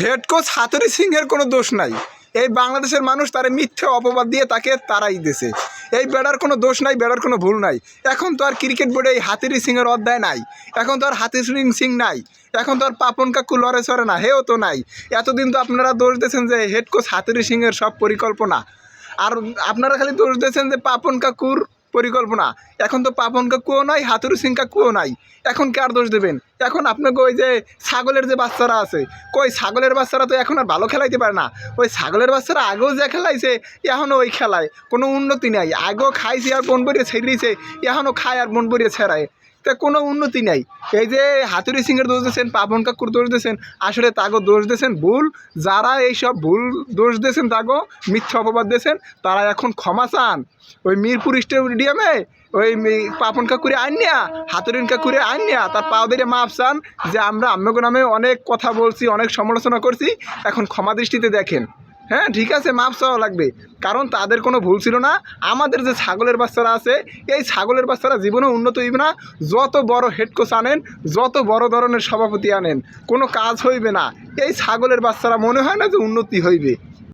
Head coach হাতুড়ি সিংহের কোনো দোষ নাই। এই বাংলাদেশের মানুষ তারে মিথ্যে অপবাদ দিয়ে তাকে তারাই দিয়েছে। এই বেড়ার কোনো দোষ নাই, বেড়ার কোনো ভুল নাই। এখন তো আর ক্রিকেট বোর্ডে এই হাতুড়ি সিংয়ের অধ্যায় নাই। এখন তো আর হাতুড়ি সিং নাই। এখন তো আর পাপন কাকু লড়ে চড়ে না, হেও তো নাই। এতদিন তো আপনারা দোষ দিয়েছেন যে হেড কোচ হাতুড়ি সিংয়ের সব পরিকল্পনা, আর আপনারা খালি দোষ দিয়েছেন যে পাপন কাকুর পরিকল্পনা। এখন তো পাপন কাকুও নাই, হাতুড়ি সিং কাকুও নাই। এখন কার দোষ দেবেন? এখন আপনাকে ওই যে ছাগলের যে বাচ্চারা আছে, কই ছাগলের বাচ্চারা তো এখন আর ভালো খেলাইতে পারে না। ওই ছাগলের বাচ্চারা আগেও যে খেলাইছে এখনও ওই খেলায় কোনো উন্নতি নাই। আগেও খাইছে আর মন ভরিয়ে ছেড়িয়েছে, এখনও খায় আর মন ভরিয়ে ছেড়ায়, তা কোনো উন্নতি নাই। এই যে হাতুড়ি সিংয়ের দোষ দিয়েছেন, পাপন কাকুর দোষ দিয়েছেন, আসলে তাগো দোষ দিয়েছেন ভুল। যারা এইসব ভুল দোষ দিয়েছেন, তাগো মিথ্যা অপবাদ দিয়েছেন, তারা এখন ক্ষমা চান। ওই মিরপুর স্টেডিয়ামে ওই পাপন কাকুরে আইনিয়া, হাতুড়িন কাকুরে আইনিয়া তার পা ধরে মাপ চান যে আমরা আপনাকে নামে অনেক কথা বলছি, অনেক সমালোচনা করছি, এখন ক্ষমা দৃষ্টিতে দেখেন। হ্যাঁ ঠিক আছে, মাপ চাওয়া লাগবে, কারণ তাদের কোনো ভুল ছিল না। আমাদের যে ছাগলের বাচ্চারা আছে, এই ছাগলের বাচ্চারা জীবনে উন্নত হইবে না। যত বড় হেড কোচ আনেন, যত বড় ধরনের সভাপতি আনেন, কোনো কাজ হইবে না। এই ছাগলের বাচ্চারা মনে হয় না যে উন্নতি হইবে।